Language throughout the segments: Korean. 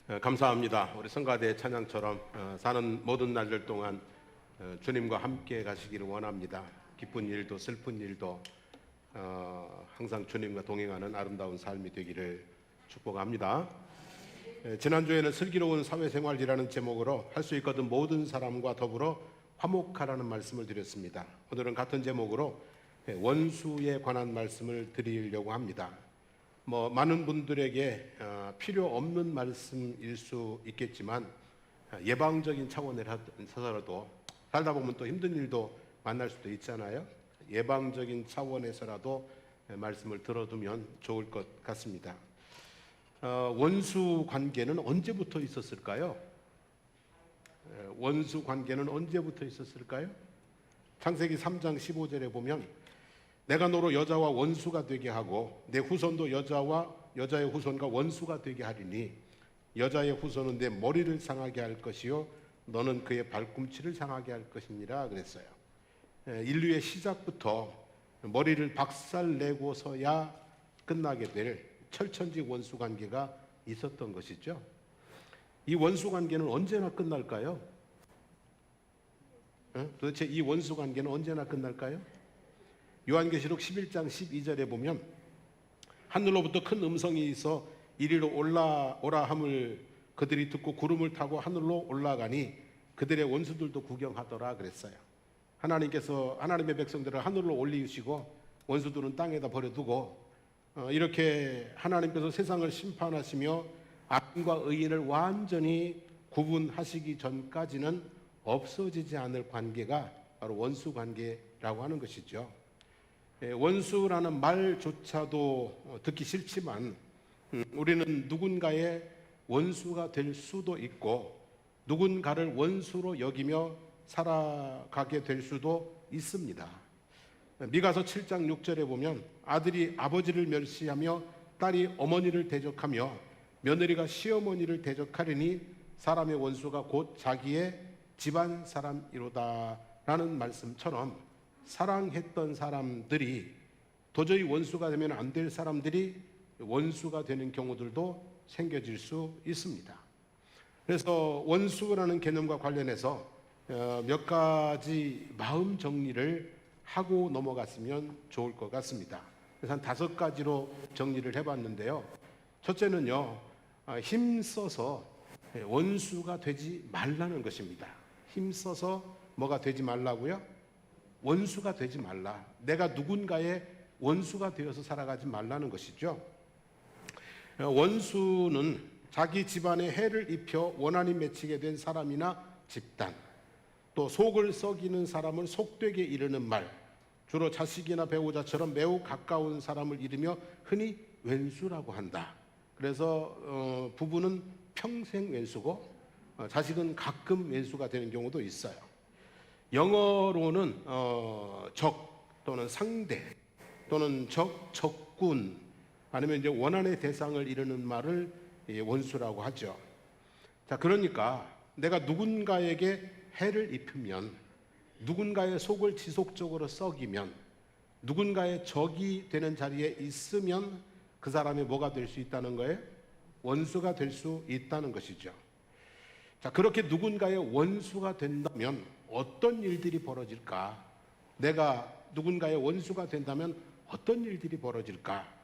감사합니다. 우리 성가대 찬양처럼 사는 모든 날들 동안 주님과 함께 가시기를 원합니다. 기쁜 일도 슬픈 일도 항상 주님과 동행하는 아름다운 삶이 되기를 축복합니다. 지난주에는 슬기로운 사회생활이라는 제목으로 할 수 있거든 모든 사람과 더불어 화목하라는 말씀을 드렸습니다. 오늘은 같은 제목으로 원수에 관한 말씀을 드리려고 합니다. 많은 분들에게 필요 없는 말씀일 수 있겠지만 예방적인 차원에서라도 살다 보면 또 힘든 일도 만날 수도 있잖아요. 예방적인 차원에서라도 말씀을 들어두면 좋을 것 같습니다. 원수 관계는 언제부터 있었을까요? 원수 관계는 언제부터 있었을까요? 창세기 3장 15절에 보면 내가 너로 여자와 원수가 되게 하고 내 후손도 여자의 후손과 원수가 되게 하리니 여자의 후손은 내 머리를 상하게 할 것이요 너는 그의 발꿈치를 상하게 할 것이니라 그랬어요. 인류의 시작부터 머리를 박살내고서야 끝나게 될 철천지 원수 관계가 있었던 것이죠. 이 원수 관계는 언제나 끝날까요? 도대체 이 원수 관계는 언제나 끝날까요? 요한계시록 11장 12절에 보면 하늘로부터 큰 음성이 있어 이리로 올라오라 함을 그들이 듣고 구름을 타고 하늘로 올라가니 그들의 원수들도 구경하더라 그랬어요. 하나님께서 하나님의 백성들을 하늘로 올리시고 원수들은 땅에다 버려두고 이렇게 하나님께서 세상을 심판하시며 악인과 의인을 완전히 구분하시기 전까지는 없어지지 않을 관계가 바로 원수 관계라고 하는 것이죠. 원수라는 말조차도 듣기 싫지만 우리는 누군가의 원수가 될 수도 있고 누군가를 원수로 여기며 살아가게 될 수도 있습니다. 미가서 7장 6절에 보면 아들이 아버지를 멸시하며 딸이 어머니를 대적하며 며느리가 시어머니를 대적하리니 사람의 원수가 곧 자기의 집안 사람이로다 라는 말씀처럼 사랑했던 사람들이 도저히 원수가 되면 안 될 사람들이 원수가 되는 경우들도 생겨질 수 있습니다. 그래서 원수라는 개념과 관련해서 몇 가지 마음 정리를 하고 넘어갔으면 좋을 것 같습니다. 그래서 한 5가지로 정리를 해봤는데요. 첫째는요, 힘써서 원수가 되지 말라는 것입니다. 힘써서 뭐가 되지 말라고요? 원수가 되지 말라. 내가 누군가의 원수가 되어서 살아가지 말라는 것이죠. 원수는 자기 집안에 해를 입혀 원한이 맺히게 된 사람이나 집단, 또 속을 썩이는 사람을 속되게 이르는 말, 주로 자식이나 배우자처럼 매우 가까운 사람을 이르며 흔히 왼수라고 한다. 그래서 부부는 평생 왼수고 자식은 가끔 왼수가 되는 경우도 있어요. 영어로는 적 또는 상대 또는 적군 아니면 이제 원한의 대상을 이르는 말을 원수라고 하죠. 자, 그러니까 내가 누군가에게 해를 입히면, 누군가의 속을 지속적으로 썩이면, 누군가의 적이 되는 자리에 있으면 그 사람이 뭐가 될 수 있다는 거예요? 원수가 될 수 있다는 것이죠. 자, 그렇게 누군가의 원수가 된다면 어떤 일들이 벌어질까? 내가 누군가의 원수가 된다면 어떤 일들이 벌어질까?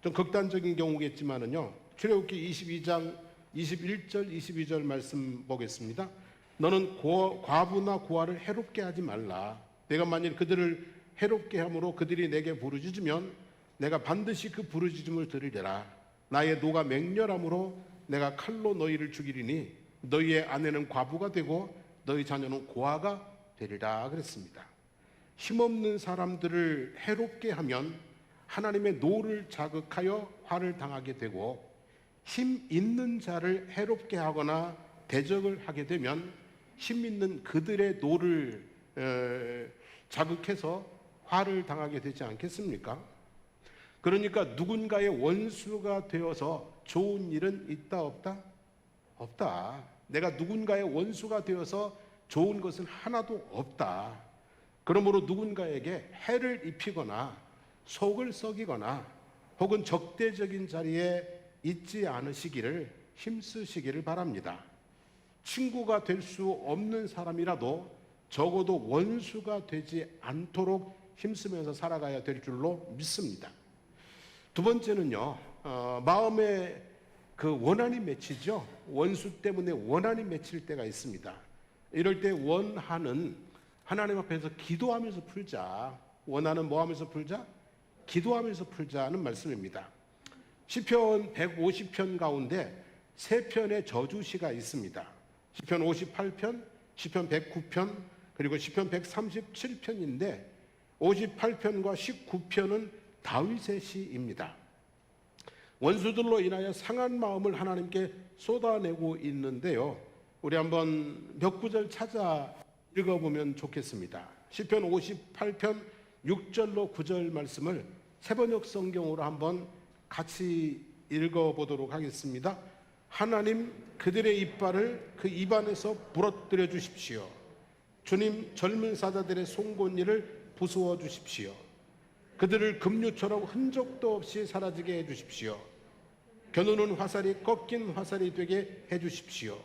좀 극단적인 경우겠지만은요, 출애굽기 22장 21절 22절 말씀 보겠습니다. 너는 과부나 고아를 해롭게 하지 말라. 내가 만일 그들을 해롭게 함으로 그들이 내게 부르짖으면 내가 반드시 그 부르짖음을 들으리라. 나의 노가 맹렬함으로 내가 칼로 너희를 죽이리니 너희의 아내는 과부가 되고 너희 자녀는 고아가 되리라 그랬습니다. 힘없는 사람들을 해롭게 하면 하나님의 노를 자극하여 화를 당하게 되고, 힘 있는 자를 해롭게 하거나 대적을 하게 되면 힘 있는 그들의 노를 자극해서 화를 당하게 되지 않겠습니까? 그러니까 누군가의 원수가 되어서 좋은 일은 있다 없다? 없다. 내가 누군가의 원수가 되어서 좋은 것은 하나도 없다. 그러므로 누군가에게 해를 입히거나 속을 썩이거나 혹은 적대적인 자리에 있지 않으시기를 힘쓰시기를 바랍니다. 친구가 될 수 없는 사람이라도 적어도 원수가 되지 않도록 힘쓰면서 살아가야 될 줄로 믿습니다. 두 번째는요, 마음에 그 원한이 맺히죠. 원수 때문에 원한이 맺힐 때가 있습니다. 이럴 때 원한은 하나님 앞에서 기도하면서 풀자. 원한은 뭐 하면서 풀자? 기도하면서 풀자는 말씀입니다. 시편 150편 가운데 3편의 저주시가 있습니다. 시편 58편, 시편 109편, 그리고 시편 137편인데 58편과 19편은 다윗의 시입니다. 원수들로 인하여 상한 마음을 하나님께 쏟아내고 있는데요. 우리 한번 몇 구절 찾아 읽어보면 좋겠습니다. 시편 58편 6절로 9절 말씀을 세번역 성경으로 한번 같이 읽어보도록 하겠습니다. 하나님, 그들의 이빨을 그 입안에서 부러뜨려 주십시오. 주님, 젊은 사자들의 송곳니를 부수어 주십시오. 그들을 급류처럼 흔적도 없이 사라지게 해주십시오. 겨누는 화살이 꺾인 화살이 되게 해주십시오.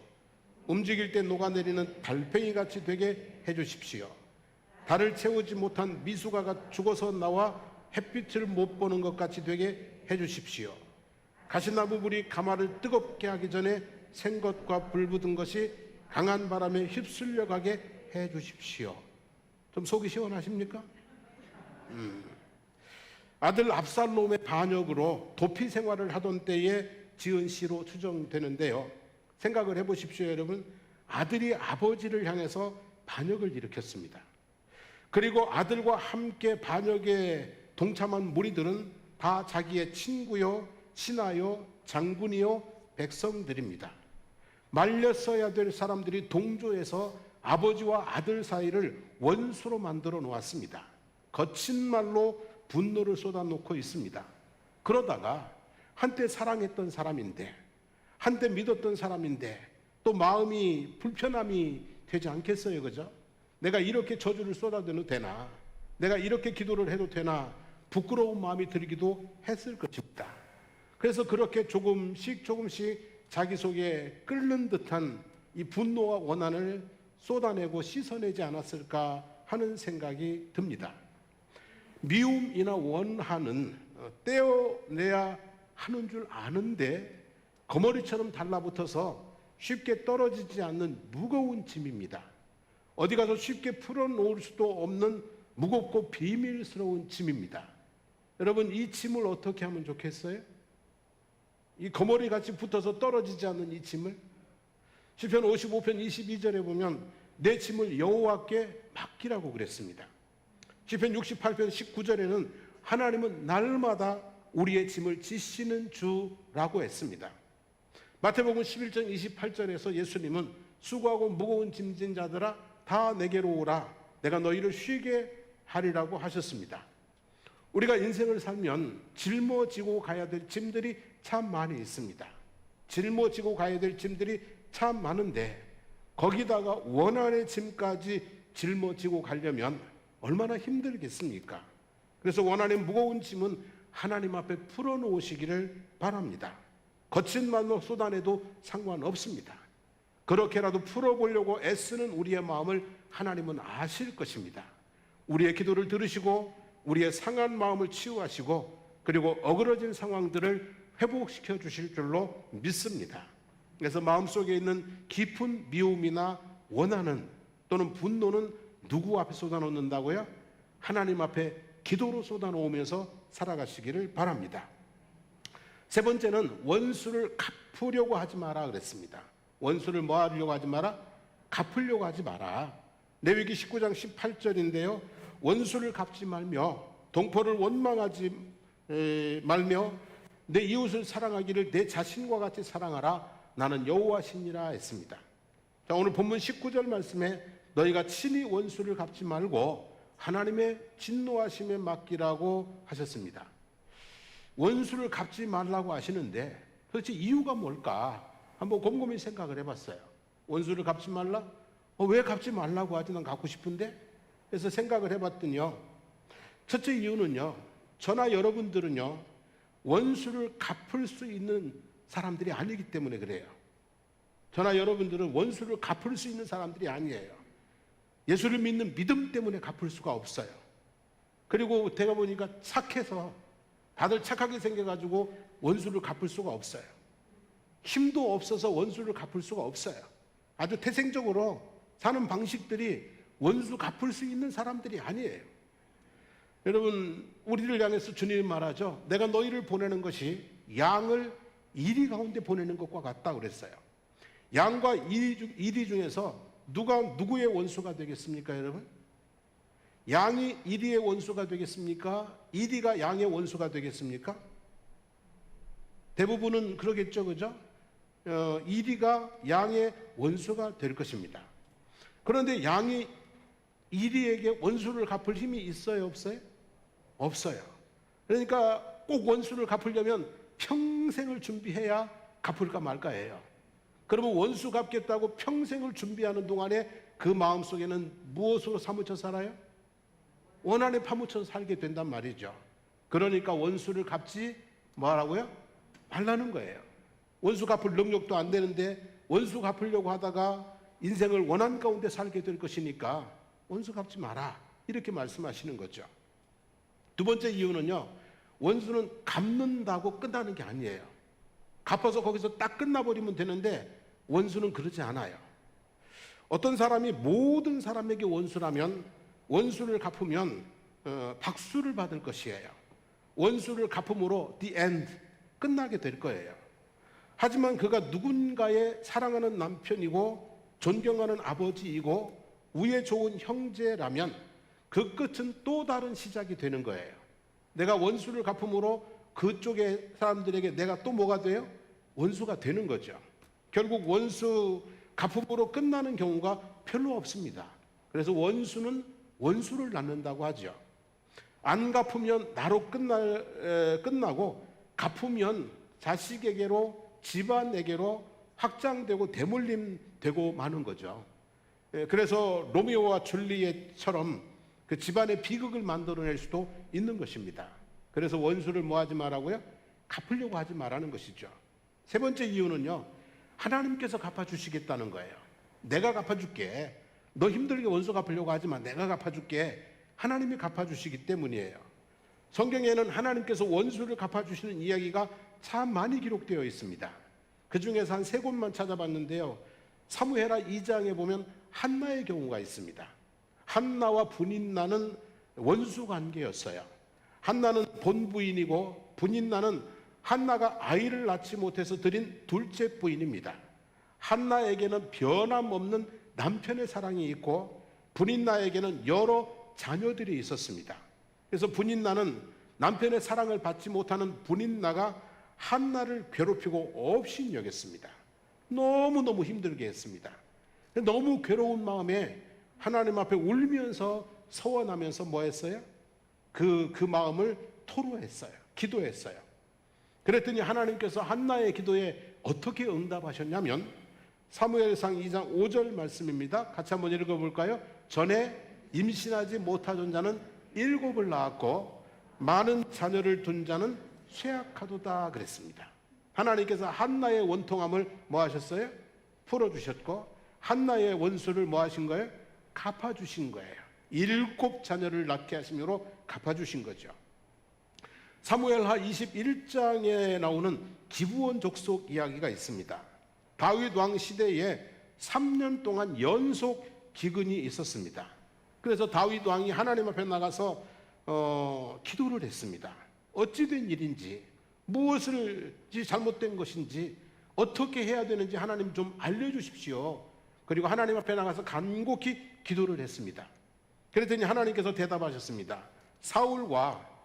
움직일 때 녹아내리는 달팽이같이 되게 해주십시오. 달을 채우지 못한 미숙아가 죽어서 나와 햇빛을 못 보는 것 같이 되게 해주십시오. 가시나무 불이 가마를 뜨겁게 하기 전에 생것과 불붙은 것이 강한 바람에 휩쓸려 가게 해주십시오. 좀 속이 시원하십니까? 아들 압살롬의 반역으로 도피 생활을 하던 때에 지은 시로 추정되는데요. 생각을 해보십시오, 여러분. 아들이 아버지를 향해서 반역을 일으켰습니다. 그리고 아들과 함께 반역에 동참한 무리들은 다 자기의 친구요, 신하요, 장군이요, 백성들입니다. 말렸어야 될 사람들이 동조해서 아버지와 아들 사이를 원수로 만들어 놓았습니다. 거친 말로 분노를 쏟아놓고 있습니다. 그러다가 한때 사랑했던 사람인데, 한때 믿었던 사람인데 또 마음이 불편함이 되지 않겠어요, 그죠? 내가 이렇게 저주를 쏟아내도 되나? 내가 이렇게 기도를 해도 되나? 부끄러운 마음이 들기도 했을 것입니다. 그래서 그렇게 조금씩 자기 속에 끓는 듯한 이 분노와 원한을 쏟아내고 씻어내지 않았을까 하는 생각이 듭니다. 미움이나 원한은 떼어내야 하는 줄 아는데 거머리처럼 달라붙어서 쉽게 떨어지지 않는 무거운 짐입니다. 어디 가서 쉽게 풀어놓을 수도 없는 무겁고 비밀스러운 짐입니다. 여러분, 이 짐을 어떻게 하면 좋겠어요? 이 거머리같이 붙어서 떨어지지 않는 이 짐을 시편 55편 22절에 보면 내 짐을 여호와께 맡기라고 그랬습니다. 시편 68편 19절에는 하나님은 날마다 우리의 짐을 지시는 주라고 했습니다. 마태복음 11장 28절에서 예수님은 수고하고 무거운 짐진 자들아 다 내게로 오라, 내가 너희를 쉬게 하리라고 하셨습니다. 우리가 인생을 살면 짊어지고 가야 될 짐들이 참 많이 있습니다. 짊어지고 가야 될 짐들이 참 많은데 거기다가 원한의 짐까지 짊어지고 가려면 얼마나 힘들겠습니까? 그래서 원한의 무거운 짐은 하나님 앞에 풀어놓으시기를 바랍니다. 거친 말로 쏟아내도 상관없습니다. 그렇게라도 풀어보려고 애쓰는 우리의 마음을 하나님은 아실 것입니다. 우리의 기도를 들으시고 우리의 상한 마음을 치유하시고 그리고 어그러진 상황들을 회복시켜 주실 줄로 믿습니다. 그래서 마음속에 있는 깊은 미움이나 원한은 또는 분노는 누구 앞에 쏟아놓는다고요? 하나님 앞에 기도로 쏟아놓으면서 살아가시기를 바랍니다. 세 번째는 원수를 갚으려고 하지 마라 그랬습니다. 원수를 뭐 하려고 하지 마라? 갚으려고 하지 마라. 레위기 19장 18절인데요. 원수를 갚지 말며 동포를 원망하지 말며 내 이웃을 사랑하기를 내 자신과 같이 사랑하라. 나는 여호와 신이라 했습니다. 자, 오늘 본문 19절 말씀에 너희가 친히 원수를 갚지 말고 하나님의 진노하심에 맡기라고 하셨습니다. 원수를 갚지 말라고 하시는데 도대체 이유가 뭘까? 한번 곰곰이 생각을 해봤어요. 원수를 갚지 말라? 왜 갚지 말라고 하지? 난 갚고 싶은데? 그래서 생각을 해봤더니요. 첫째 이유는요. 저나 여러분들은요. 원수를 갚을 수 있는 사람들이 아니기 때문에 그래요. 저나 여러분들은 원수를 갚을 수 있는 사람들이 아니에요. 예수를 믿는 믿음 때문에 갚을 수가 없어요. 그리고 제가 보니까 착해서, 다들 착하게 생겨가지고 원수를 갚을 수가 없어요. 힘도 없어서 원수를 갚을 수가 없어요. 아주 태생적으로 사는 방식들이 원수 갚을 수 있는 사람들이 아니에요. 여러분, 우리를 향해서 주님이 말하죠. 내가 너희를 보내는 것이 양을 이리 가운데 보내는 것과 같다 그랬어요. 양과 이리 중에서 누가 누구의 원수가 되겠습니까, 여러분? 양이 이리의 원수가 되겠습니까? 이리가 양의 원수가 되겠습니까? 대부분은 그러겠죠, 그죠? 이리가 양의 원수가 될 것입니다. 그런데 양이 이리에게 원수를 갚을 힘이 있어요, 없어요? 없어요. 그러니까 꼭 원수를 갚으려면 평생을 준비해야 갚을까 말까예요. 그러면 원수 갚겠다고 평생을 준비하는 동안에 그 마음속에는 무엇으로 사무쳐 살아요? 원한에 파묻혀 살게 된단 말이죠. 그러니까 원수를 갚지 뭐라고요? 말라는 거예요. 원수 갚을 능력도 안 되는데 원수 갚으려고 하다가 인생을 원한 가운데 살게 될 것이니까 원수 갚지 마라, 이렇게 말씀하시는 거죠. 두 번째 이유는요, 원수는 갚는다고 끝나는 게 아니에요. 갚아서 거기서 딱 끝나버리면 되는데 원수는 그러지 않아요. 어떤 사람이 모든 사람에게 원수라면 원수를 갚으면 박수를 받을 것이에요. 원수를 갚음으로 the end, 끝나게 될 거예요. 하지만 그가 누군가의 사랑하는 남편이고 존경하는 아버지이고 우애 좋은 형제라면 그 끝은 또 다른 시작이 되는 거예요. 내가 원수를 갚음으로 그쪽의 사람들에게 내가 또 뭐가 돼요? 원수가 되는 거죠. 결국 원수 갚음으로 끝나는 경우가 별로 없습니다. 그래서 원수는 원수를 낳는다고 하죠. 안 갚으면 나로 끝나고 갚으면 자식에게로, 집안에게로 확장되고 대물림되고 마는 거죠. 그래서 로미오와 줄리엣처럼 그 집안의 비극을 만들어낼 수도 있는 것입니다. 그래서 원수를 뭐 하지 말라고요? 갚으려고 하지 말라는 것이죠. 세 번째 이유는요, 하나님께서 갚아주시겠다는 거예요. 내가 갚아줄게. 너 힘들게 원수 갚으려고 하지 마. 내가 갚아줄게. 하나님이 갚아주시기 때문이에요. 성경에는 하나님께서 원수를 갚아주시는 이야기가 참 많이 기록되어 있습니다. 그 중에서 한 3곳만 찾아봤는데요. 사무엘하 2장에 보면 한나의 경우가 있습니다. 한나와 분인나는 원수 관계였어요. 한나는 본부인이고 분인나는 한나가 아이를 낳지 못해서 드린 둘째 부인입니다. 한나에게는 변함없는 남편의 사랑이 있고 분인나에게는 여러 자녀들이 있었습니다. 그래서 분인나는 남편의 사랑을 받지 못하는 분인나가 한나를 괴롭히고 없이 여겼습니다. 너무너무 힘들게 했습니다. 너무 괴로운 마음에 하나님 앞에 울면서 서원하면서 뭐 했어요? 그 마음을 토로했어요. 기도했어요. 그랬더니 하나님께서 한나의 기도에 어떻게 응답하셨냐면 사무엘상 2장 5절 말씀입니다. 같이 한번 읽어볼까요? 전에 임신하지 못하던 자는 7을 낳았고 많은 자녀를 둔 자는 쇠약하도다 그랬습니다. 하나님께서 한나의 원통함을 뭐 하셨어요? 풀어주셨고 한나의 원수를 뭐 하신 거예요? 갚아주신 거예요. 7 자녀를 낳게 하심으로 갚아주신 거죠. 사무엘하 21장에 나오는 기브온 족속 이야기가 있습니다. 다윗 왕 시대에 3년 동안 연속 기근이 있었습니다. 그래서 다윗 왕이 하나님 앞에 나가서 기도를 했습니다. 어찌된 일인지, 무엇을 잘못된 것인지, 어떻게 해야 되는지 하나님 좀 알려주십시오. 그리고 하나님 앞에 나가서 간곡히 기도를 했습니다. 그랬더니 하나님께서 대답하셨습니다. 사울과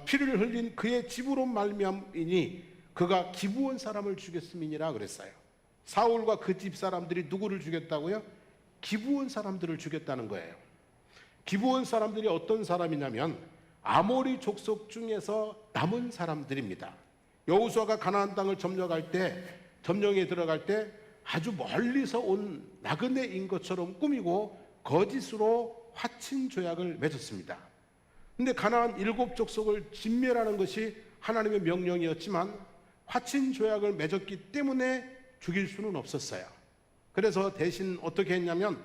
피를 흘린 그의 집으로 말미암이니 그가 기브온 사람을 죽였음이니라 그랬어요. 사울과 그 집 사람들이 누구를 죽였다고요? 기브온 사람들을 죽였다는 거예요. 기브온 사람들이 어떤 사람이냐면 아모리 족속 중에서 남은 사람들입니다. 여호수아가 가나안 땅을 점령에 들어갈 때 아주 멀리서 온 나그네인 것처럼 꾸미고 거짓으로 화친 조약을 맺었습니다. 근데 가나안 7 족속을 진멸하는 것이 하나님의 명령이었지만 화친 조약을 맺었기 때문에 죽일 수는 없었어요. 그래서 대신 어떻게 했냐면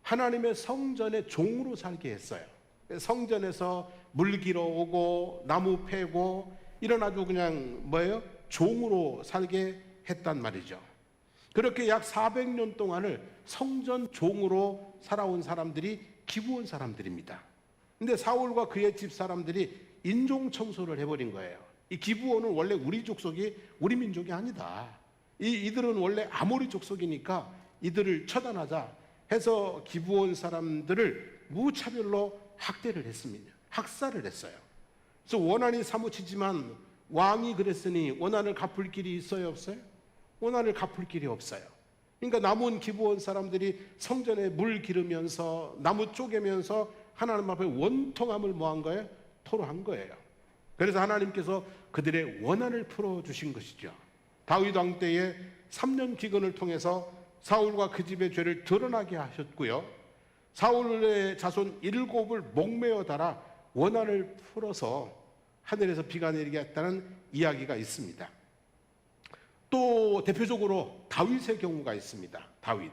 하나님의 성전의 종으로 살게 했어요. 성전에서 물 길어 오고 나무 패고 이런 아주 그냥 종으로 살게 했단 말이죠. 그렇게 약 400년 동안을 성전 종으로 살아온 사람들이 기브온 사람들입니다. 근데 사울과 그의 집 사람들이 인종 청소를 해버린 거예요. 이 기브온은 원래 우리 족속이 우리 민족이 아니다. 이들은 원래 아모리 족속이니까 이들을 처단하자 해서 기브온 사람들을 무차별로 학대를 했습니다. 학살을 했어요. 그래서 원한이 사무치지만 왕이 그랬으니 원한을 갚을 길이 있어요, 없어요? 원한을 갚을 길이 없어요. 그러니까 남은 기브온 사람들이 성전에 물 기르면서 나무 쪼개면서 하나님 앞에 원통함을 뭐한 거예요? 토로한 거예요. 그래서 하나님께서 그들의 원한을 풀어주신 것이죠. 다윗 왕 때에 3년 기근을 통해서 사울과 그 집의 죄를 드러나게 하셨고요. 사울의 자손 7을 목매어 달아 원한을 풀어서 하늘에서 비가 내리게 했다는 이야기가 있습니다. 또 대표적으로 다윗의 경우가 있습니다. 다윗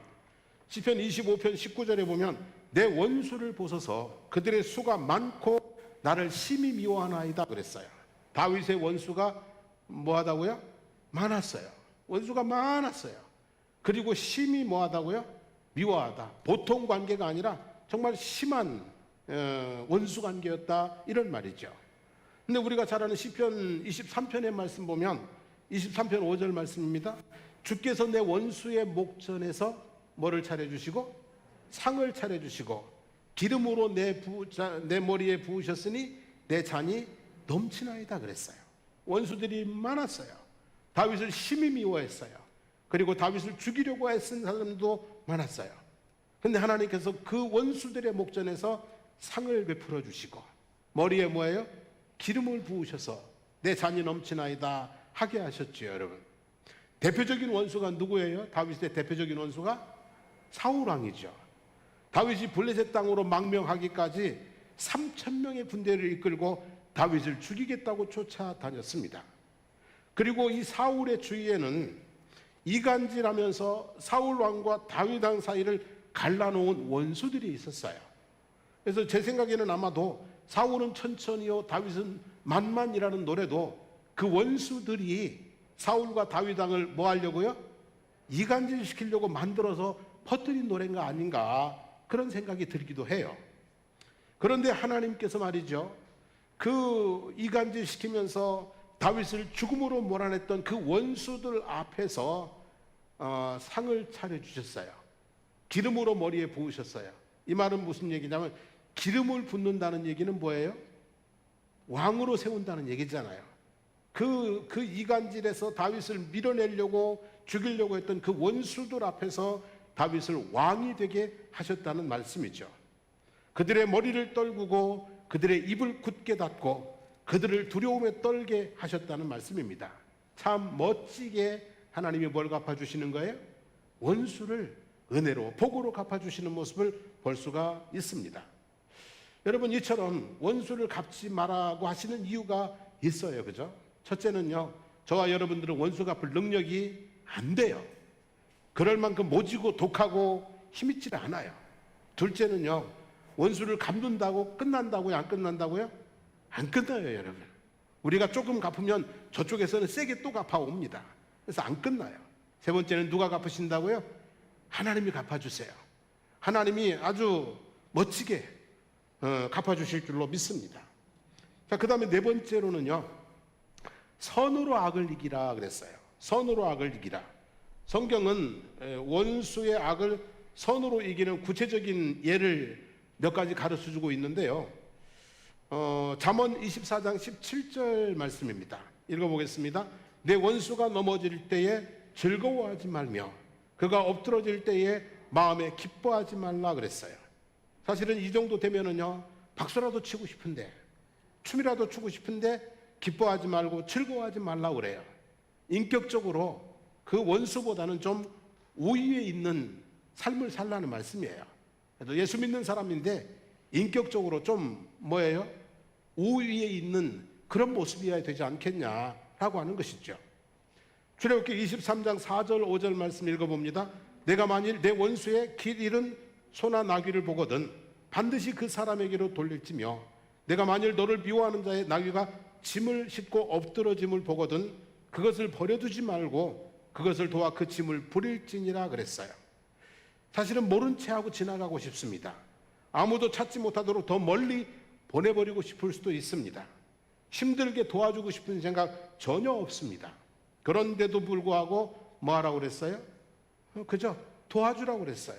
시편 25편 19절에 보면 내 원수를 보소서 그들의 수가 많고 나를 심히 미워하나이다 그랬어요. 다윗의 원수가 뭐하다고요? 많았어요. 원수가 많았어요. 그리고 심히 뭐하다고요? 미워하다. 보통 관계가 아니라 정말 심한 원수 관계였다 이런 말이죠. 근데 우리가 잘 아는 시편 23편의 말씀 보면 23편 5절 말씀입니다. 주께서 내 원수의 목전에서 뭐를 차려주시고 상을 차려주시고 기름으로 내 머리에 부으셨으니 내 잔이 넘치나이다 그랬어요. 원수들이 많았어요. 다윗을 심히 미워했어요. 그리고 다윗을 죽이려고 애쓴 사람도 많았어요. 근데 하나님께서 그 원수들의 목전에서 상을 베풀어 주시고 머리에 뭐예요? 기름을 부으셔서 내 잔이 넘치나이다 하게 하셨지요. 여러분, 대표적인 원수가 누구예요? 다윗의 대표적인 원수가 사울왕이죠. 다윗이 블레셋 땅으로 망명하기까지 3,000명의 군대를 이끌고 다윗을 죽이겠다고 쫓아다녔습니다. 그리고 이 사울의 주위에는 이간질하면서 사울왕과 다윗왕 사이를 갈라놓은 원수들이 있었어요. 그래서 제 생각에는 아마도 사울은 천천히요 다윗은 만만이라는 노래도 그 원수들이 사울과 다윗왕을 뭐 하려고요? 이간질시키려고 만들어서 퍼뜨린 노래가 아닌가 그런 생각이 들기도 해요. 그런데 하나님께서 말이죠, 그 이간질시키면서 다윗을 죽음으로 몰아냈던 그 원수들 앞에서 상을 차려주셨어요. 기름으로 머리에 부으셨어요. 이 말은 무슨 얘기냐면 기름을 붓는다는 얘기는 뭐예요? 왕으로 세운다는 얘기잖아요. 그 이간질에서 다윗을 밀어내려고 죽이려고 했던 그 원수들 앞에서 다윗을 왕이 되게 하셨다는 말씀이죠. 그들의 머리를 떨구고 그들의 입을 굳게 닫고 그들을 두려움에 떨게 하셨다는 말씀입니다. 참 멋지게 하나님이 뭘 갚아주시는 거예요? 원수를 은혜로 복으로 갚아주시는 모습을 볼 수가 있습니다. 여러분, 이처럼 원수를 갚지 말라고 하시는 이유가 있어요. 그죠? 첫째는요, 저와 여러분들은 원수 갚을 능력이 안 돼요. 그럴 만큼 모지고 독하고 힘있지 않아요. 둘째는요, 원수를 갚는다고 끝난다고요? 안 끝난다고요? 안 끝나요, 여러분. 우리가 조금 갚으면 저쪽에서는 세게 또 갚아옵니다. 그래서 안 끝나요. 세 번째는 누가 갚으신다고요? 하나님이 갚아주세요. 하나님이 아주 멋지게 갚아주실 줄로 믿습니다. 자, 그 다음에 네 번째로는요, 선으로 악을 이기라 그랬어요. 선으로 악을 이기라. 성경은 원수의 악을 선으로 이기는 구체적인 예를 몇 가지 가르쳐주고 있는데요. 잠언 24장 17절 말씀입니다. 읽어보겠습니다. 내 원수가 넘어질 때에 즐거워하지 말며 그가 엎드러질 때에 마음에 기뻐하지 말라 그랬어요. 사실은 이 정도 되면은요, 박수라도 치고 싶은데, 춤이라도 추고 싶은데 기뻐하지 말고 즐거워하지 말라 그래요. 인격적으로 그 원수보다는 좀 우위에 있는 삶을 살라는 말씀이에요. 그래도 예수 믿는 사람인데 인격적으로 좀 뭐예요? 우위에 있는 그런 모습이어야 되지 않겠냐라고 하는 것이죠. 출애굽기 23장 4절 5절 말씀 읽어봅니다. 내가 만일 내 원수의 길 잃은 소나 나귀를 보거든 반드시 그 사람에게로 돌릴지며 내가 만일 너를 미워하는 자의 나귀가 짐을 싣고 엎드러짐을 보거든 그것을 버려두지 말고 그것을 도와 그 짐을 부릴지니라 그랬어요. 사실은 모른 채 하고 지나가고 싶습니다. 아무도 찾지 못하도록 더 멀리 보내버리고 싶을 수도 있습니다. 힘들게 도와주고 싶은 생각 전혀 없습니다. 그런데도 불구하고 뭐 하라고 그랬어요? 그죠? 도와주라고 그랬어요.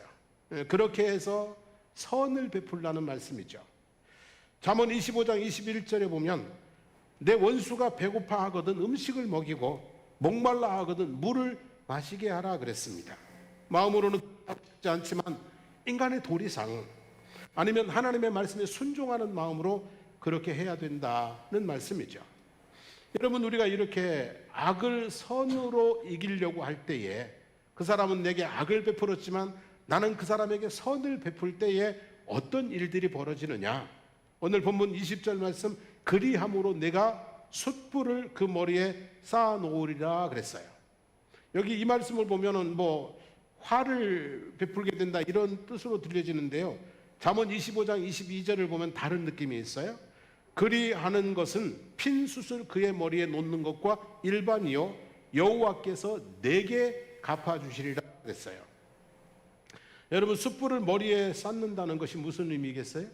그렇게 해서 선을 베풀라는 말씀이죠. 잠언 25장 21절에 보면 내 원수가 배고파 하거든 음식을 먹이고 목말라 하거든 물을 마시게 하라 그랬습니다. 마음으로는 듣지 않지만 인간의 도리상 아니면 하나님의 말씀에 순종하는 마음으로 그렇게 해야 된다는 말씀이죠. 여러분, 우리가 이렇게 악을 선으로 이기려고 할 때에 그 사람은 내게 악을 베풀었지만 나는 그 사람에게 선을 베풀 때에 어떤 일들이 벌어지느냐. 오늘 본문 20절 말씀, 그리함으로 내가 숯불을 그 머리에 쌓아 놓으리라 그랬어요. 여기 이 말씀을 보면은 뭐 화를 베풀게 된다 이런 뜻으로 들려지는데요. 잠언 25장 22절을 보면 다른 느낌이 있어요. 그리하는 것은 핀 숯을 그의 머리에 놓는 것과 일반이요 여호와께서 내게 갚아주시리라 그랬어요. 여러분, 숯불을 머리에 쌓는다는 것이 무슨 의미겠어요?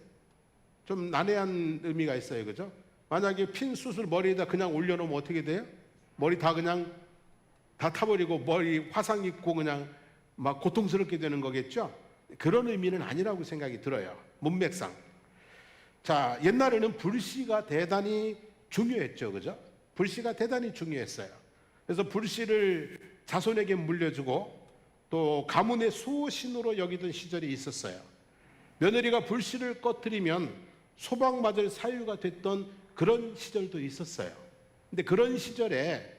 좀 난해한 의미가 있어요, 그죠? 만약에 핀 숯을 머리에다 그냥 올려놓으면 어떻게 돼요? 머리 다 그냥 다 타버리고 머리 화상 입고 그냥 막 고통스럽게 되는 거겠죠? 그런 의미는 아니라고 생각이 들어요, 문맥상. 자, 옛날에는 불씨가 대단히 중요했죠, 그죠? 불씨가 대단히 중요했어요. 그래서 불씨를 자손에게 물려주고 또 가문의 수호신으로 여기던 시절이 있었어요. 며느리가 불씨를 꺼뜨리면 소방 맞을 사유가 됐던 그런 시절도 있었어요. 근데 그런 시절에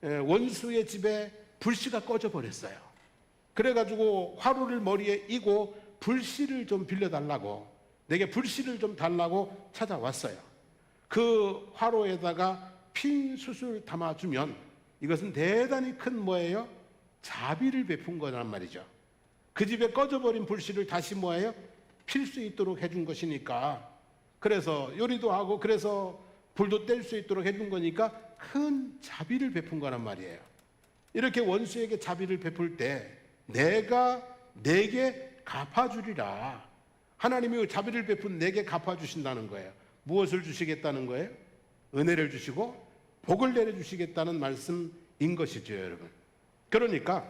원수의 집에 불씨가 꺼져 버렸어요. 그래가지고 화로를 머리에 이고 불씨를 좀 빌려달라고, 내게 불씨를 좀 달라고 찾아왔어요. 그 화로에다가 핀 숯을 담아주면 이것은 대단히 큰 뭐예요? 자비를 베푼 거란 말이죠. 그 집에 꺼져버린 불씨를 다시 뭐예요? 필 수 있도록 해준 것이니까, 그래서 요리도 하고 그래서 불도 뗄 수 있도록 해준 거니까 큰 자비를 베푼 거란 말이에요. 이렇게 원수에게 자비를 베풀 때 내가 내게 갚아주리라. 하나님이 자비를 베푼 내게 갚아주신다는 거예요. 무엇을 주시겠다는 거예요? 은혜를 주시고 복을 내려주시겠다는 말씀인 것이죠, 여러분. 그러니까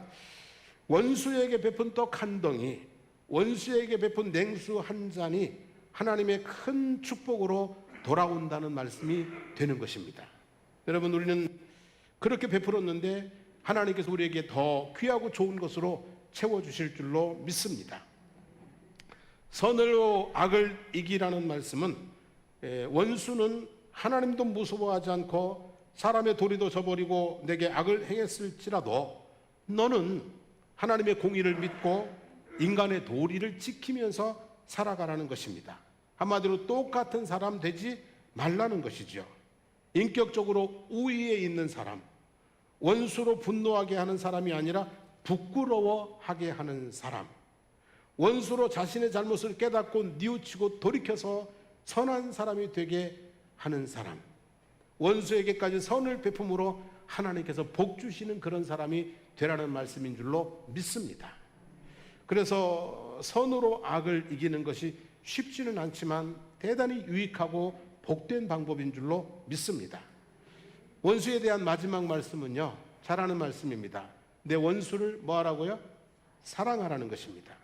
원수에게 베푼 떡 한 덩이, 원수에게 베푼 냉수 한 잔이 하나님의 큰 축복으로 돌아온다는 말씀이 되는 것입니다. 여러분, 우리는 그렇게 베풀었는데 하나님께서 우리에게 더 귀하고 좋은 것으로 채워주실 줄로 믿습니다. 선으로 악을 이기라는 말씀은 원수는 하나님도 무서워하지 않고 사람의 도리도 저버리고 내게 악을 행했을지라도 너는 하나님의 공의를 믿고 인간의 도리를 지키면서 살아가라는 것입니다. 한마디로 똑같은 사람 되지 말라는 것이죠. 인격적으로 우위에 있는 사람, 원수로 분노하게 하는 사람이 아니라 부끄러워하게 하는 사람, 원수로 자신의 잘못을 깨닫고 뉘우치고 돌이켜서 선한 사람이 되게 하는 사람, 원수에게까지 선을 베품으로 하나님께서 복 주시는 그런 사람이 되라는 말씀인 줄로 믿습니다. 그래서 선으로 악을 이기는 것이 쉽지는 않지만 대단히 유익하고 복된 방법인 줄로 믿습니다. 원수에 대한 마지막 말씀은요, 잘 아는 말씀입니다. 내 원수를 뭐 하라고요? 사랑하라는 것입니다.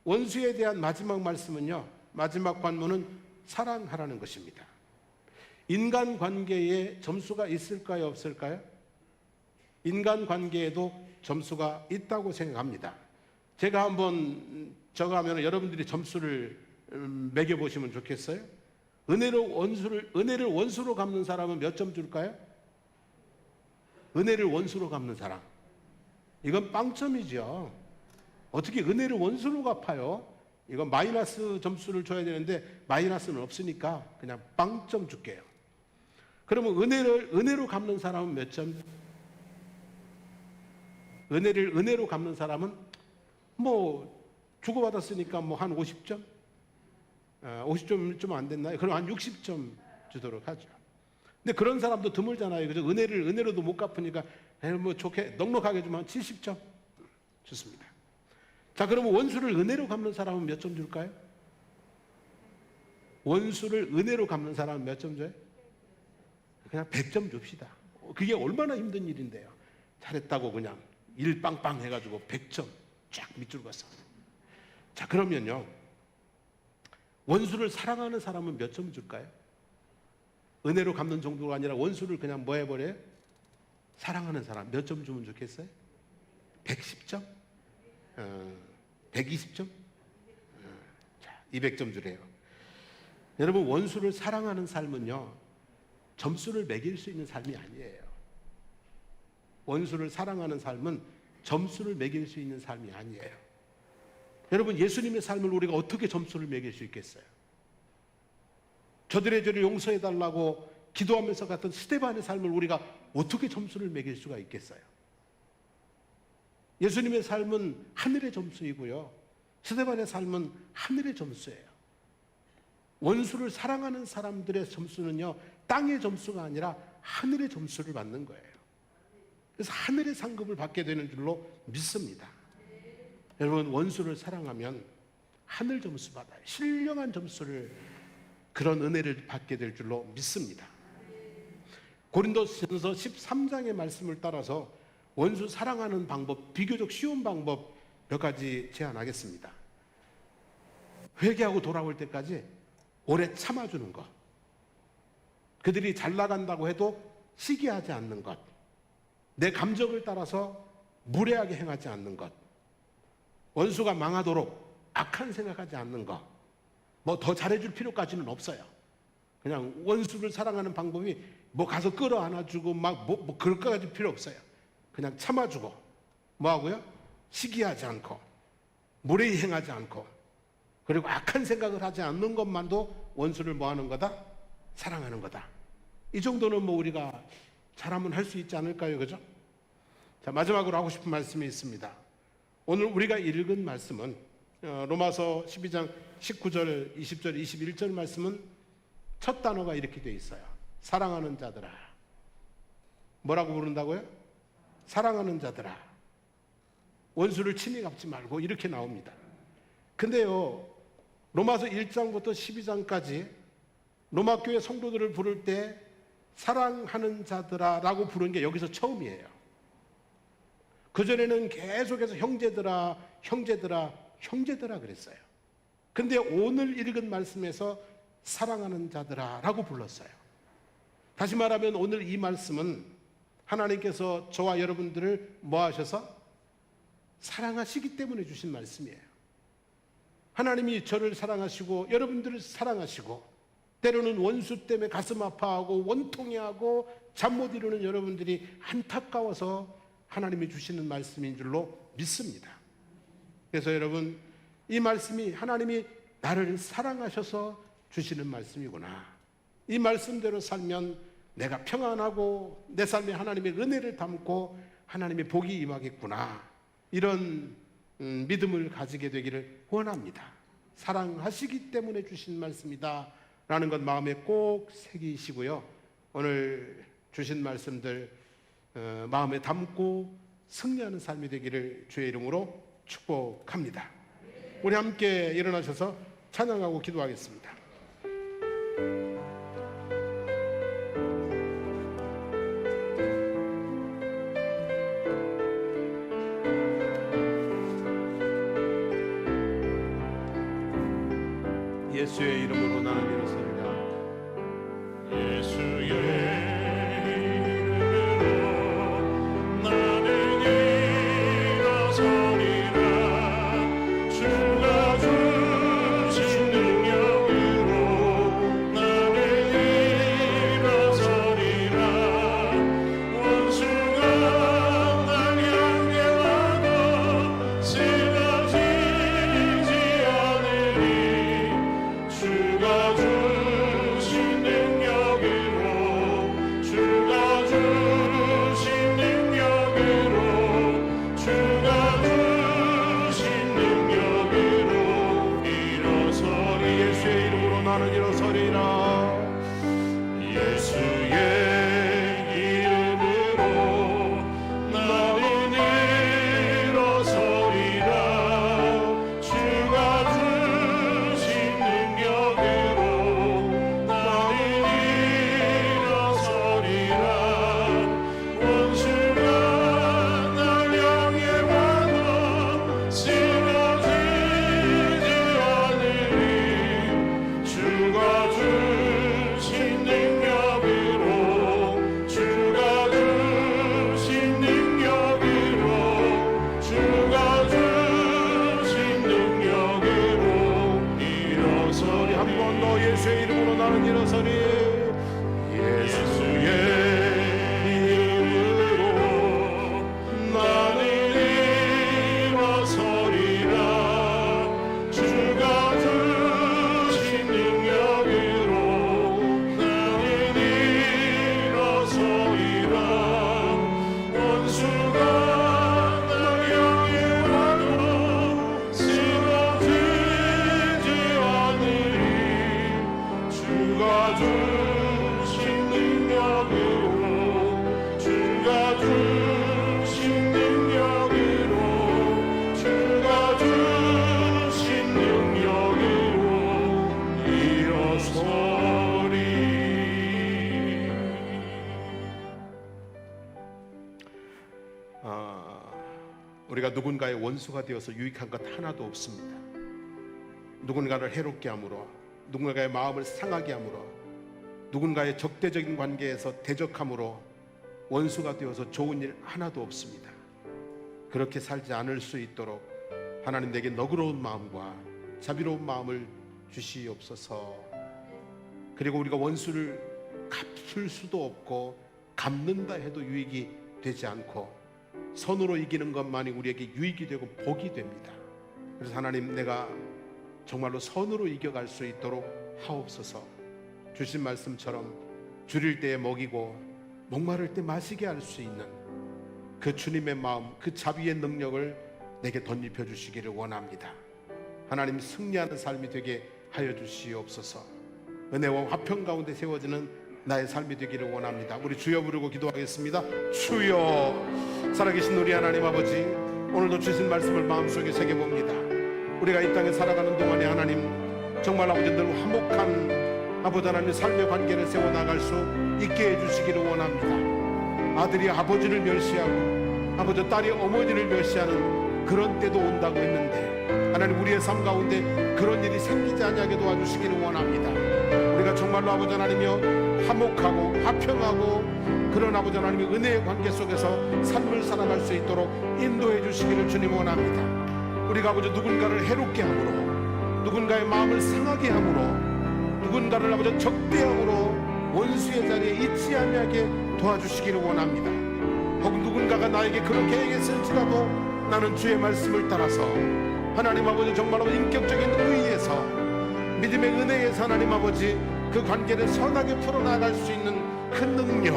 원수에 대한 마지막 말씀은요, 마지막 관문은 사랑하라는 것입니다. 인간관계에 점수가 있을까요, 없을까요? 인간관계에도 점수가 있다고 생각합니다. 제가 한번 저거 하면 여러분들이 점수를 매겨보시면 좋겠어요. 은혜를 원수로 갚는 사람은 몇 점 줄까요? 은혜를 원수로 갚는 사람, 이건 빵점이죠. 어떻게 은혜를 원수로 갚아요? 이건 마이너스 점수를 줘야 되는데 마이너스는 없으니까 그냥 빵점 줄게요. 그러면 은혜로 갚는 사람은 몇 점? 은혜를 은혜로 갚는 사람은 뭐 주고받았으니까 뭐 한 50점? 50점 좀 안 됐나요? 그럼 한 60점 주도록 하죠. 근데 그런 사람도 드물잖아요. 그죠? 은혜를 은혜로도 못 갚으니까 뭐 좋게 넉넉하게 주면 70점 좋습니다. 자, 그러면 원수를 은혜로 갚는 사람은 몇 점 줄까요? 원수를 은혜로 갚는 사람은 몇 점 줘요? 그냥 100점 줍시다. 그게 얼마나 힘든 일인데요. 잘했다고 그냥 일 빵빵 해가지고 100점 쫙 밑줄 갔어. 자, 그러면요, 원수를 사랑하는 사람은 몇 점 줄까요? 은혜로 갚는 정도가 아니라 원수를 그냥 뭐 해버려요? 사랑하는 사람 몇 점 주면 좋겠어요? 110점? 120점? 자, 200점 주래요. 여러분, 원수를 사랑하는 삶은요, 점수를 매길 수 있는 삶이 아니에요. 원수를 사랑하는 삶은 점수를 매길 수 있는 삶이 아니에요. 여러분, 예수님의 삶을 우리가 어떻게 점수를 매길 수 있겠어요? 저들의 죄를 용서해달라고 기도하면서 갔던 스데반의 삶을 우리가 어떻게 점수를 매길 수가 있겠어요? 예수님의 삶은 하늘의 점수이고요, 스데반의 삶은 하늘의 점수예요. 원수를 사랑하는 사람들의 점수는요, 땅의 점수가 아니라 하늘의 점수를 받는 거예요. 그래서 하늘의 상급을 받게 되는 줄로 믿습니다. 여러분, 원수를 사랑하면 하늘 점수 받아요. 신령한 점수를, 그런 은혜를 받게 될 줄로 믿습니다. 고린도전서 13장의 말씀을 따라서 원수 사랑하는 방법, 비교적 쉬운 방법 몇 가지 제안하겠습니다. 회개하고 돌아올 때까지 오래 참아주는 것, 그들이 잘 나간다고 해도 시기하지 않는 것, 내 감정을 따라서 무례하게 행하지 않는 것, 원수가 망하도록 악한 생각하지 않는 것, 뭐 더 잘해줄 필요까지는 없어요. 그냥 원수를 사랑하는 방법이 뭐 가서 끌어안아주고 막 뭐 그럴 것까지 필요 없어요. 그냥 참아주고, 뭐 하고요? 시기하지 않고, 무례히 행하지 않고, 그리고 악한 생각을 하지 않는 것만도 원수를 뭐 하는 거다? 사랑하는 거다. 이 정도는 뭐 우리가 잘하면 할 수 있지 않을까요? 그죠? 자, 마지막으로 하고 싶은 말씀이 있습니다. 오늘 우리가 읽은 말씀은 로마서 12장 19절, 20절, 21절 말씀은 첫 단어가 이렇게 되어 있어요. 사랑하는 자들아. 뭐라고 부른다고요? 사랑하는 자들아. 원수를 친히 갚지 말고, 이렇게 나옵니다. 근데요, 로마서 1장부터 12장까지 로마 교회 성도들을 부를 때 사랑하는 자들아 라고 부른 게 여기서 처음이에요. 그전에는 계속해서 형제들아, 형제들아, 형제들아 그랬어요. 근데 오늘 읽은 말씀에서 사랑하는 자들아 라고 불렀어요. 다시 말하면 오늘 이 말씀은 하나님께서 저와 여러분들을 뭐 하셔서? 사랑하시기 때문에 주신 말씀이에요. 하나님이 저를 사랑하시고 여러분들을 사랑하시고, 때로는 원수 때문에 가슴 아파하고 원통해하고 잠 못 이루는 여러분들이 안타까워서 하나님이 주시는 말씀인 줄로 믿습니다. 그래서 여러분, 이 말씀이 하나님이 나를 사랑하셔서 주시는 말씀이구나, 이 말씀대로 살면 내가 평안하고 내 삶에 하나님의 은혜를 담고 하나님의 복이 임하겠구나, 이런 믿음을 가지게 되기를 원합니다. 사랑하시기 때문에 주신 말씀이다 라는 것 마음에 꼭 새기시고요, 오늘 주신 말씀들 마음에 담고 승리하는 삶이 되기를 주의 이름으로 축복합니다. 우리 함께 일어나셔서 찬양하고 기도하겠습니다. 예수의 이름으로 나는 일어서리라. 예수의 주가 우리가 누군가의 원수가 되어서 유익한 것 하나도 없습니다. 누군가를 해롭게 함으로, 누군가의 마음을 상하게 함으로, 누군가의 적대적인 관계에서 대적함으로 원수가 되어서 좋은 일 하나도 없습니다. 그렇게 살지 않을 수 있도록 하나님 내게 너그러운 마음과 자비로운 마음을 주시옵소서. 그리고 우리가 원수를 갚을 수도 없고 갚는다 해도 유익이 되지 않고 선으로 이기는 것만이 우리에게 유익이 되고 복이 됩니다. 그래서 하나님, 내가 정말로 선으로 이겨갈 수 있도록 하옵소서. 주신 말씀처럼 줄일 때에 먹이고 목마를 때 마시게 할 수 있는 그 주님의 마음, 그 자비의 능력을 내게 덧입혀 주시기를 원합니다. 하나님, 승리하는 삶이 되게 하여 주시옵소서. 은혜와 화평 가운데 세워지는 나의 삶이 되기를 원합니다. 우리 주여 부르고 기도하겠습니다. 주여, 살아계신 우리 하나님 아버지, 오늘도 주신 말씀을 마음속에 새겨봅니다. 우리가 이 땅에 살아가는 동안에 하나님, 정말 아버지 늘 화목한 아버지 하나님 삶의 관계를 세워나갈 수 있게 해주시기를 원합니다. 아들이 아버지를 멸시하고 아버지 딸이 어머니를 멸시하는 그런 때도 온다고 했는데, 하나님 우리의 삶 가운데 그런 일이 생기지 않게 도와주시기를 원합니다. 우리가 정말로 아버지 하나님이여 화목하고 화평하고 그런 아버지 하나님의 은혜의 관계 속에서 삶을 살아갈 수 있도록 인도해 주시기를 주님 원합니다. 우리가 아버지 누군가를 해롭게 함으로, 누군가의 마음을 상하게 함으로, 누군가를 아버지 적대함으로 원수의 자리에 있지 않게 도와주시기를 원합니다. 혹은 누군가가 나에게 그렇게 얘기했을지라도 나는 주의 말씀을 따라서 하나님 아버지 정말로 인격적인 의의에서 믿음의 은혜에서 하나님 아버지 그 관계를 선하게 풀어나갈 수 있는 그 능력,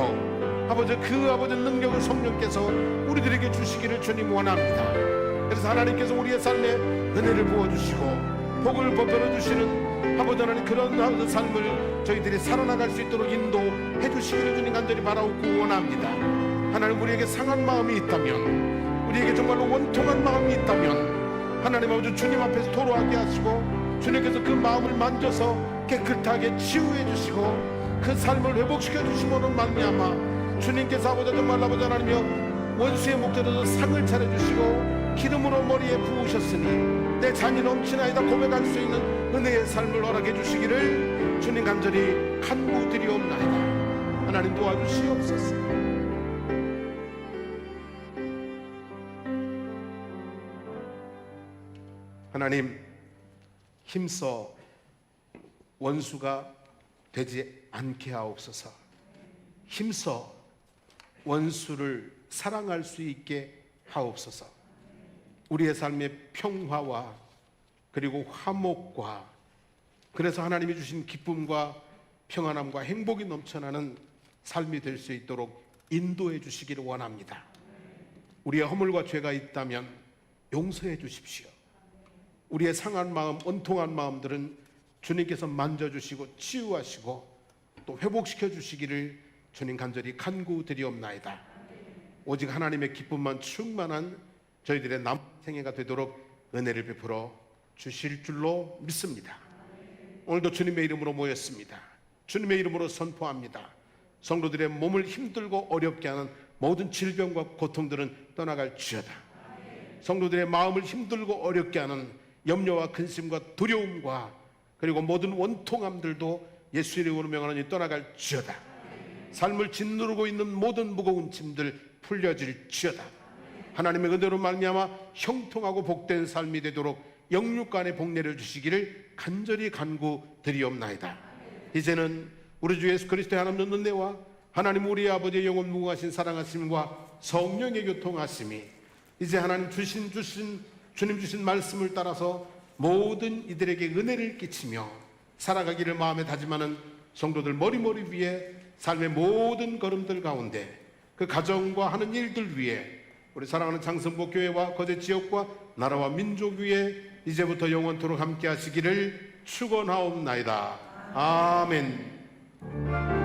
아버지 그 아버지 능력을 성령께서 우리들에게 주시기를 주님 원합니다. 그래서 하나님께서 우리의 삶에 은혜를 부어주시고 복을 베풀어 주시는 아버지 하나님 그런 삶을 저희들이 살아나갈 수 있도록 인도해 주시기를 주님 간절히 바라고 원합니다. 하나님, 우리에게 상한 마음이 있다면, 우리에게 정말로 원통한 마음이 있다면 하나님 아버지 주님 앞에서 토로하게 하시고 주님께서 그 마음을 만져서 깨끗하게 치유해 주시고 그 삶을 회복시켜 주심으로 말미암아 주님께서 아버지 정말 아버지 하나님이여 원수의 목전에서 상을 차려주시고 기름으로 머리에 부으셨으니 내 잔이 넘치나이다 고백할 수 있는 은혜의 삶을 허락해 주시기를 주님 간절히 간구드리옵나이다. 하나님 도와주시옵소서. 하나님, 힘써 원수가 되지 않게 하옵소서. 힘써 원수를 사랑할 수 있게 하옵소서. 우리의 삶의 평화와 그리고 화목과, 그래서 하나님이 주신 기쁨과 평안함과 행복이 넘쳐나는 삶이 될 수 있도록 인도해 주시기를 원합니다. 우리의 허물과 죄가 있다면 용서해 주십시오. 우리의 상한 마음, 원통한 마음들은 주님께서 만져주시고 치유하시고 또 회복시켜 주시기를 주님 간절히 간구드리옵나이다. 오직 하나님의 기쁨만 충만한 저희들의 남은 생애가 되도록 은혜를 베풀어 주실 줄로 믿습니다. 오늘도 주님의 이름으로 모였습니다. 주님의 이름으로 선포합니다. 성도들의 몸을 힘들고 어렵게 하는 모든 질병과 고통들은 떠나갈지어다. 성도들의 마음을 힘들고 어렵게 하는 염려와 근심과 두려움과 그리고 모든 원통함들도 예수 이름으로 명하노니 떠나갈지어다. 삶을 짓누르고 있는 모든 무거운 짐들 풀려질지어다. 하나님의 은혜로 말미암아 형통하고 복된 삶이 되도록 영육간에 복내려 주시기를 간절히 간구드리옵나이다. 이제는 우리 주 예수 그리스도의 하나님의 은혜와 하나님 우리 아버지의 영원 무궁하신 사랑하심과 성령의 교통하심이 이제 하나님 주님 주신 말씀을 따라서 모든 이들에게 은혜를 끼치며 살아가기를 마음에 다짐하는 성도들 머리머리 위에 삶의 모든 걸음들 가운데 그 가정과 하는 일들 위에 우리 사랑하는 장성복 교회와 거제 지역과 나라와 민족 위에 이제부터 영원토록 함께 하시기를 축원하옵나이다. 아멘.